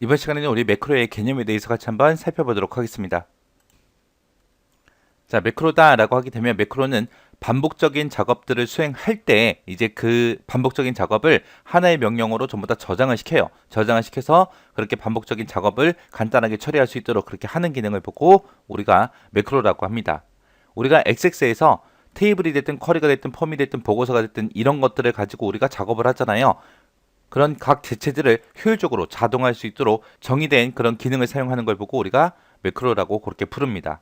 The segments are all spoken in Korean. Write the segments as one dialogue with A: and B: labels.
A: 이번 시간에는 우리 매크로의 개념에 대해서 같이 한번 살펴보도록 하겠습니다. 자, 매크로다라고 하게 되면 매크로는 반복적인 작업들을 수행할 때 이제 그 반복적인 작업을 하나의 명령어로 전부 다 저장을 시켜요. 저장을 시켜서 그렇게 반복적인 작업을 간단하게 처리할 수 있도록 그렇게 하는 기능을 보고 우리가 매크로라고 합니다. 우리가 XX에서 테이블이 됐든 쿼리가 됐든 펌이 됐든 보고서가 됐든 이런 것들을 가지고 우리가 작업을 하잖아요. 그런 각 대체들을 효율적으로 자동화할 수 있도록 정의된 그런 기능을 사용하는 걸 보고 우리가 매크로라고 그렇게 부릅니다.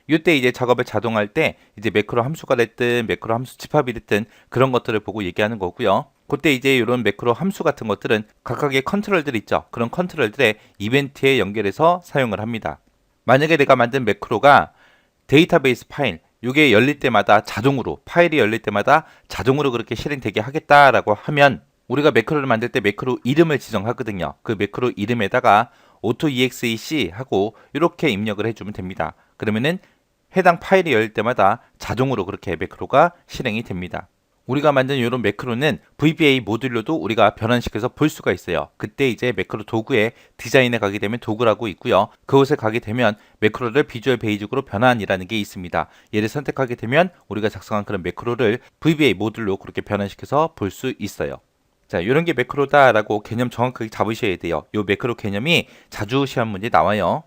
A: 이때 이제 작업을 자동화할 때 이제 매크로 함수가 됐든 매크로 함수 집합이 됐든 그런 것들을 보고 얘기하는 거고요. 그때 이제 이런 매크로 함수 같은 것들은 각각의 컨트롤들 있죠. 그런 컨트롤들의 이벤트에 연결해서 사용을 합니다. 만약에 내가 만든 매크로가 데이터베이스 파일 이게 열릴 때마다 자동으로 파일이 열릴 때마다 자동으로 그렇게 실행되게 하겠다라고 하면 우리가 매크로를 만들 때 매크로 이름을 지정하거든요. 그 매크로 이름에다가 AutoEXEC 하고 이렇게 입력을 해주면 됩니다. 그러면은 해당 파일이 열릴 때마다 자동으로 그렇게 매크로가 실행이 됩니다. 우리가 만든 이런 매크로는 VBA 모듈로도 우리가 변환시켜서 볼 수가 있어요. 그때 이제 매크로 도구에 디자인에 가게 되면 도구라고 있고요. 그곳에 가게 되면 매크로를 비주얼 베이직으로 변환이라는 게 있습니다. 얘를 선택하게 되면 우리가 작성한 그런 매크로를 VBA 모듈로 그렇게 변환시켜서 볼 수 있어요. 자, 이런 게 매크로다라고 개념 정확하게 잡으셔야 돼요. 이 매크로 개념이 자주 시험 문제 나와요.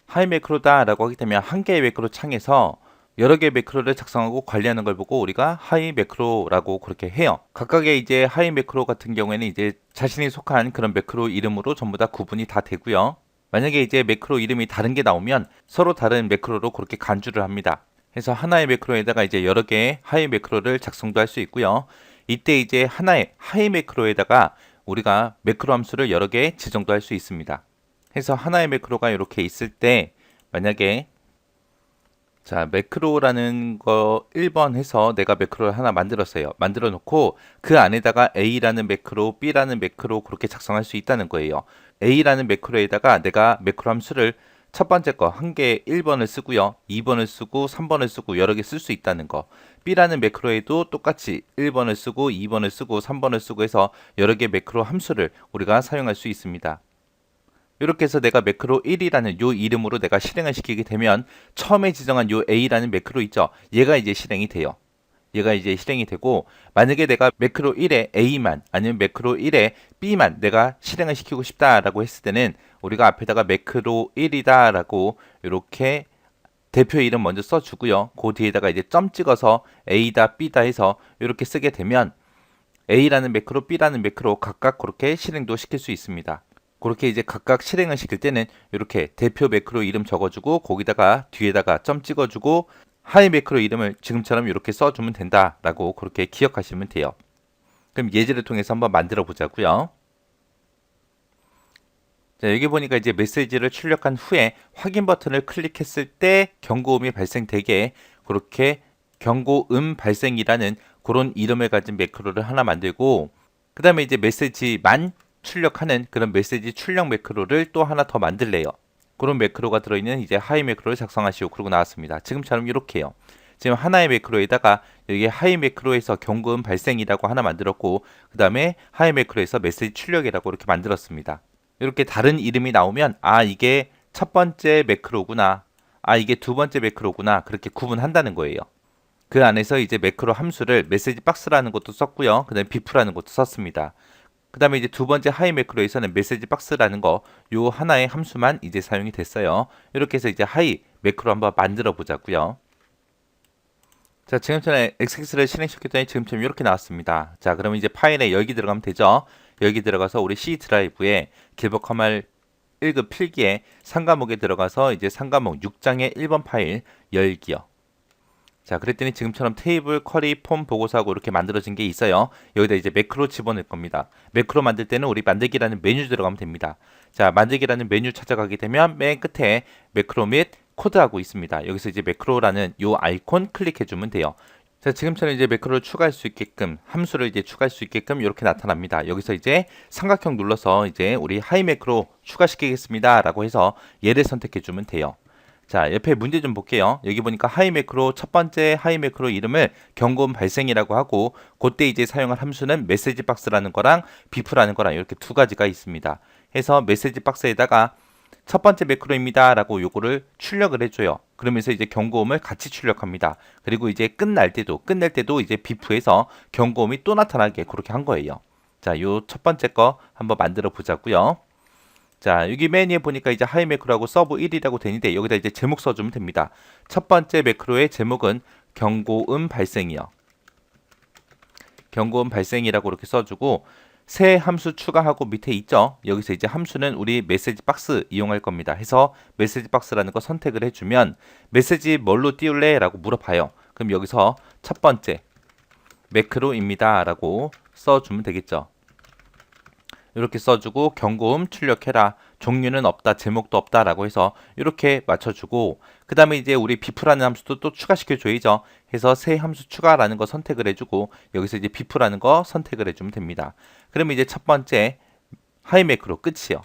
A: 하이 매크로다라고 하게 되면 한 개의 매크로 창에서 여러 개의 매크로를 작성하고 관리하는 걸 보고 우리가 하이 매크로라고 그렇게 해요. 각각의 이제 하이 매크로 같은 경우에는 이제 자신이 속한 그런 매크로 이름으로 전부 다 구분이 다 되고요. 만약에 이제 매크로 이름이 다른 게 나오면 서로 다른 매크로로 그렇게 간주를 합니다. 해서 하나의 매크로에다가 이제 여러 개의 하이 매크로를 작성도 할 수 있고요. 이때 이제 하나의 하이 매크로에다가 우리가 매크로 함수를 여러 개 지정도 할 수 있습니다. 해서 하나의 매크로가 이렇게 있을 때 만약에 자 매크로라는 거 1번 해서 내가 매크로를 하나 만들었어요. 만들어 놓고 그 안에다가 A라는 매크로, B라는 매크로 그렇게 작성할 수 있다는 거예요. A라는 매크로에다가 내가 매크로 함수를 첫 번째 거 한 개 1번을 쓰고요. 2번을 쓰고 3번을 쓰고 여러 개 쓸 수 있다는 거. B라는 매크로에도 똑같이 1번을 쓰고 2번을 쓰고 3번을 쓰고 해서 여러 개 매크로 함수를 우리가 사용할 수 있습니다. 이렇게 해서 내가 매크로 1이라는 요 이름으로 내가 실행을 시키게 되면 처음에 지정한 요 A라는 매크로 있죠. 얘가 이제 실행이 돼요. 얘가 이제 실행이 되고 만약에 내가 매크로 1에 A만 아니면 매크로 1에 B만 내가 실행을 시키고 싶다라고 했을 때는 우리가 앞에다가 매크로 1이다라고 이렇게 대표 이름 먼저 써주고요. 그 뒤에다가 이제 점 찍어서 A다 B다 해서 이렇게 쓰게 되면 A라는 매크로 B라는 매크로 각각 그렇게 실행도 시킬 수 있습니다. 그렇게 이제 각각 실행을 시킬 때는 이렇게 대표 매크로 이름 적어주고 거기다가 뒤에다가 점 찍어주고 하이 매크로 이름을 지금처럼 이렇게 써주면 된다라고 그렇게 기억하시면 돼요. 그럼 예제를 통해서 한번 만들어 보자고요. 자, 여기 보니까 이제 메시지를 출력한 후에 확인 버튼을 클릭했을 때 경고음이 발생되게 그렇게 경고음 발생이라는 그런 이름을 가진 매크로를 하나 만들고 그 다음에 이제 메시지만 출력하는 그런 메시지 출력 매크로를 또 하나 더 만들래요. 그런 매크로가 들어있는 이제 하이 매크로를 작성하시오. 그러고 나왔습니다. 지금처럼 이렇게요. 지금 하나의 매크로에다가 여기 하이 매크로에서 경고음 발생이라고 하나 만들었고 그 다음에 하이 매크로에서 메시지 출력이라고 이렇게 만들었습니다. 이렇게 다른 이름이 나오면 아 이게 첫 번째 매크로구나. 아 이게 두 번째 매크로구나. 그렇게 구분한다는 거예요. 그 안에서 이제 매크로 함수를 메시지 박스라는 것도 썼고요. 그 다음에 bif라는 것도 썼습니다. 그 다음에 이제 두 번째 하이 매크로에서는 메시지 박스라는 거 요 하나의 함수만 이제 사용이 됐어요. 이렇게 해서 이제 하이 매크로 한번 만들어 보자고요. 자, 지금 전에 XX를 실행시켰더니 지금처럼 이렇게 나왔습니다. 자, 그러면 이제 파일에 열기 들어가면 되죠. 열기 들어가서 우리 C 드라이브에 길버 커말 1급 필기에 상과목에 들어가서 이제 상과목 6장의 1번 파일 열기요. 자, 그랬더니 지금처럼 테이블, 쿼리, 폼, 보고서하고 이렇게 만들어진 게 있어요. 여기다 이제 매크로 집어넣을 겁니다. 매크로 만들 때는 우리 만들기라는 메뉴 들어가면 됩니다. 자, 만들기라는 메뉴 찾아가게 되면 맨 끝에 매크로 및 코드하고 있습니다. 여기서 이제 매크로라는 요 아이콘 클릭해주면 돼요. 자, 지금처럼 이제 매크로를 추가할 수 있게끔 함수를 이제 추가할 수 있게끔 이렇게 나타납니다. 여기서 이제 삼각형 눌러서 이제 우리 하이 매크로 추가시키겠습니다. 라고 해서 얘를 선택해 주면 돼요. 자, 옆에 문제 좀 볼게요. 여기 보니까 하이 매크로 첫 번째 하이 매크로 이름을 경고음 발생이라고 하고 그때 이제 사용할 함수는 메시지 박스라는 거랑 비프라는 거랑 이렇게 두 가지가 있습니다. 해서 메시지 박스에다가 첫 번째 매크로입니다 라고 요거를 출력을 해줘요. 그러면서 이제 경고음을 같이 출력합니다. 그리고 이제 끝날 때도 이제 비프에서 경고음이 또 나타나게 그렇게 한 거예요. 자, 요 첫 번째 거 한번 만들어 보자고요. 자, 여기 메뉴에 보니까 이제 하이 매크로하고 서브 1이라고 되는데 여기다 이제 제목 써주면 됩니다. 첫 번째 매크로의 제목은 경고음 발생이요. 경고음 발생이라고 이렇게 써주고 새 함수 추가하고 밑에 있죠. 여기서 이제 함수는 우리 메시지 박스 이용할 겁니다. 해서 메시지 박스라는 거 선택을 해주면 메시지 뭘로 띄울래? 라고 물어봐요. 그럼 여기서 첫 번째 매크로입니다 라고 써주면 되겠죠. 이렇게 써주고 경고음 출력해라. 종류는 없다, 제목도 없다 라고 해서 이렇게 맞춰주고 그 다음에 이제 우리 비프라는 함수도 또 추가시켜줘야죠. 해서 새 함수 추가라는 거 선택을 해주고 여기서 이제 비프라는 거 선택을 해주면 됩니다. 그러면 이제 첫 번째 하이 매크로 끝이요.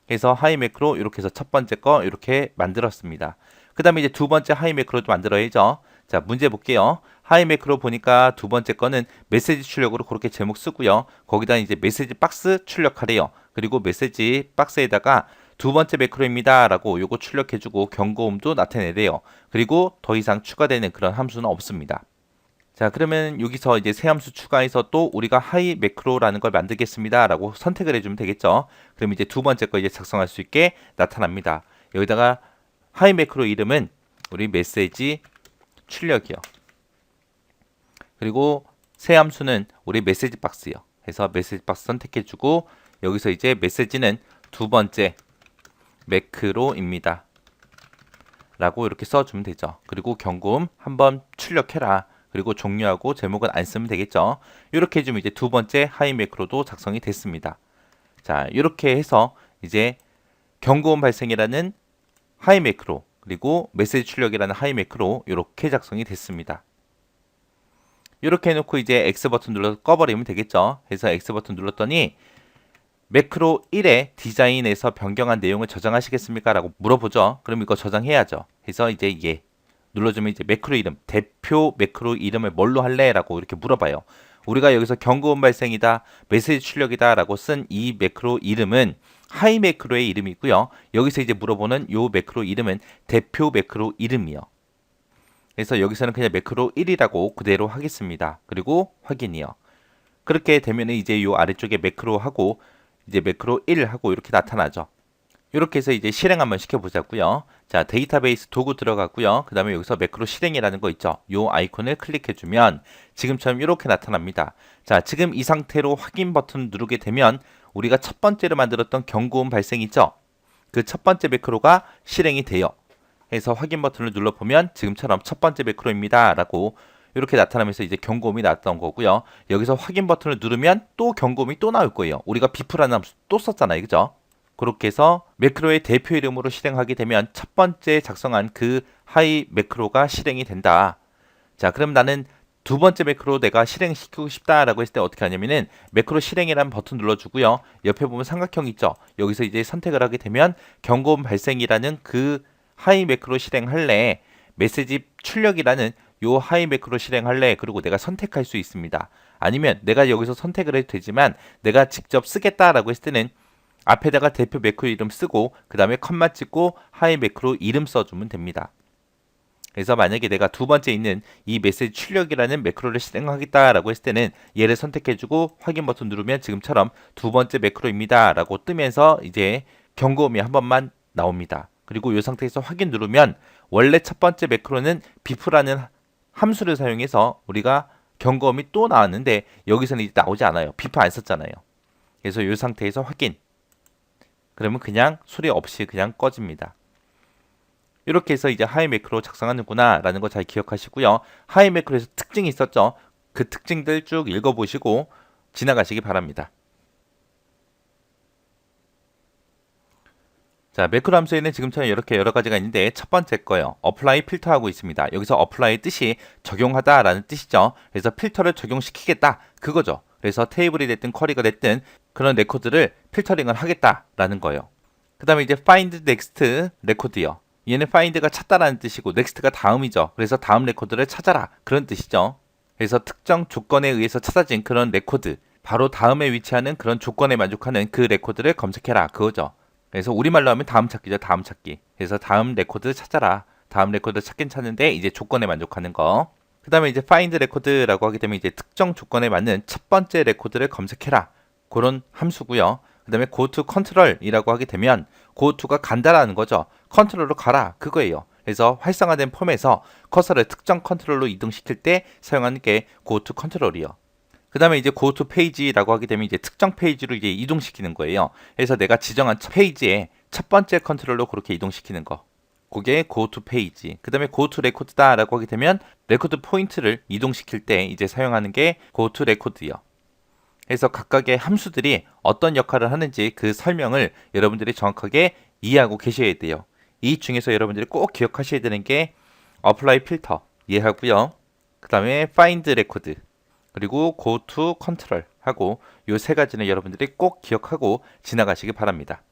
A: 그래서 하이 매크로 이렇게 해서 첫 번째 거 이렇게 만들었습니다. 그 다음에 이제 두 번째 하이 매크로도 만들어야죠. 자, 문제 볼게요. 하이 매크로 보니까 두 번째 거는 메시지 출력으로 그렇게 제목 쓰고요. 거기다 이제 메시지 박스 출력하래요. 그리고 메시지 박스에다가 두 번째 매크로입니다 라고 요거 출력해주고 경고음도 나타내래요. 그리고 더 이상 추가되는 그런 함수는 없습니다. 자, 그러면 여기서 이제 새 함수 추가해서 또 우리가 하이 매크로라는 걸 만들겠습니다 라고 선택을 해주면 되겠죠. 그럼 이제 두 번째 거 이제 작성할 수 있게 나타납니다. 여기다가 하이 매크로 이름은 우리 메시지 출력이요. 그리고 새 함수는 우리 메시지 박스요. 해서 메시지 박스 선택해주고 여기서 이제 메시지는 두 번째 매크로입니다. 라고 이렇게 써주면 되죠. 그리고 경고음 한번 출력해라. 그리고 종류하고 제목은 안 쓰면 되겠죠. 이렇게 해주면 이제 두 번째 하이 매크로도 작성이 됐습니다. 자, 이렇게 해서 이제 경고음 발생이라는 하이 매크로 그리고 메시지 출력이라는 하이 매크로 이렇게 작성이 됐습니다. 이렇게 해놓고 이제 X 버튼 눌러서 꺼버리면 되겠죠. 그래서 X 버튼 눌렀더니 매크로 1의 디자인에서 변경한 내용을 저장하시겠습니까? 라고 물어보죠. 그럼 이거 저장해야죠. 그래서 이제 예 눌러주면 이제 매크로 이름, 대표 매크로 이름을 뭘로 할래? 라고 이렇게 물어봐요. 우리가 여기서 경고음 발생이다, 메시지 출력이다 라고 쓴 이 매크로 이름은 하이 매크로의 이름이고요. 여기서 이제 물어보는 요 매크로 이름은 대표 매크로 이름이요. 그래서 여기서는 그냥 매크로 1이라고 그대로 하겠습니다. 그리고 확인이요. 그렇게 되면 이제 요 아래쪽에 매크로 하고 이제 매크로 1 하고 이렇게 나타나죠. 이렇게 해서 이제 실행 한번 시켜보자고요. 자, 데이터베이스 도구 들어가고요. 그 다음에 여기서 매크로 실행이라는 거 있죠. 요 아이콘을 클릭해주면 지금처럼 이렇게 나타납니다. 자, 지금 이 상태로 확인 버튼 누르게 되면 우리가 첫 번째로 만들었던 경고음 발생 있죠. 그 첫 번째 매크로가 실행이 돼요. 해서 확인 버튼을 눌러보면 지금처럼 첫 번째 매크로입니다 라고 이렇게 나타나면서 이제 경고음이 나왔던 거고요. 여기서 확인 버튼을 누르면 또 경고음이 또 나올 거예요. 우리가 비프라는 함수 또 썼잖아요. 그죠? 그렇게 해서 매크로의 대표 이름으로 실행하게 되면 첫 번째 작성한 그 하이 매크로가 실행이 된다. 자, 그럼 나는 두 번째 매크로 내가 실행시키고 싶다라고 했을 때 어떻게 하냐면은 매크로 실행이라는 버튼 눌러주고요. 옆에 보면 삼각형 있죠. 여기서 이제 선택을 하게 되면 경고음 발생이라는 그 하이 매크로 실행할래, 메시지 출력이라는 요 하이 매크로 실행할래, 그리고 내가 선택할 수 있습니다. 아니면 내가 여기서 선택을 해도 되지만 내가 직접 쓰겠다라고 했을 때는 앞에다가 대표 매크로 이름 쓰고 그 다음에 컴마 찍고 하이 매크로 이름 써주면 됩니다. 그래서 만약에 내가 두 번째 있는 이 메시지 출력이라는 매크로를 실행하겠다라고 했을 때는 얘를 선택해주고 확인 버튼 누르면 지금처럼 두 번째 매크로입니다 라고 뜨면서 이제 경고음이 한 번만 나옵니다. 그리고 이 상태에서 확인 누르면 원래 첫 번째 매크로는 비프라는 함수를 사용해서 우리가 경고음이 또 나왔는데 여기서는 이제 나오지 않아요. 비프 안 썼잖아요. 그래서 이 상태에서 확인. 그러면 그냥 소리 없이 그냥 꺼집니다. 이렇게 해서 이제 하이 매크로 작성하는구나 라는 거 잘 기억하시고요. 하이 매크로에서 특징이 있었죠. 그 특징들 쭉 읽어보시고 지나가시기 바랍니다. 자, 매크로 함수에는 지금처럼 이렇게 여러 가지가 있는데 첫 번째 거요. apply 필터하고 있습니다. 여기서 apply 뜻이 적용하다 라는 뜻이죠. 그래서 필터를 적용시키겠다 그거죠. 그래서 테이블이 됐든 쿼리가 됐든 그런 레코드를 필터링을 하겠다 라는 거예요. 그 다음에 이제 find next record요. 얘는 find가 찾다라는 뜻이고 next가 다음이죠. 그래서 다음 레코드를 찾아라 그런 뜻이죠. 그래서 특정 조건에 의해서 찾아진 그런 레코드, 바로 다음에 위치하는 그런 조건에 만족하는 그 레코드를 검색해라 그거죠. 그래서 우리말로 하면 다음 찾기죠. 다음 찾기. 그래서 다음 레코드 찾아라. 다음 레코드 찾긴 찾는데 이제 조건에 만족하는 거. 그 다음에 이제 find 레코드라고 하게 되면 이제 특정 조건에 맞는 첫 번째 레코드를 검색해라. 그런 함수고요. 그 다음에 go to control이라고 하게 되면 go to가 간다라는 거죠. 컨트롤로 가라 그거예요. 그래서 활성화된 폼에서 커서를 특정 컨트롤로 이동시킬 때 사용하는 게 go to control이요. 그 다음에 이제 go to page라고 하게 되면 이제 특정 페이지로 이제 이동시키는 거예요. 그래서 내가 지정한 페이지에 첫 번째 컨트롤로 그렇게 이동시키는 거. 그게 go to page. 그 다음에 go to record다라고 하게 되면 레코드 포인트를 이동시킬 때 이제 사용하는 게 go to record요. 그래서 각각의 함수들이 어떤 역할을 하는지 그 설명을 여러분들이 정확하게 이해하고 계셔야 돼요. 이 중에서 여러분들이 꼭 기억하셔야 되는 게 apply filter 이해하고요. 그 다음에 find record 그리고 go to control 하고 이 세 가지는 여러분들이 꼭 기억하고 지나가시기 바랍니다.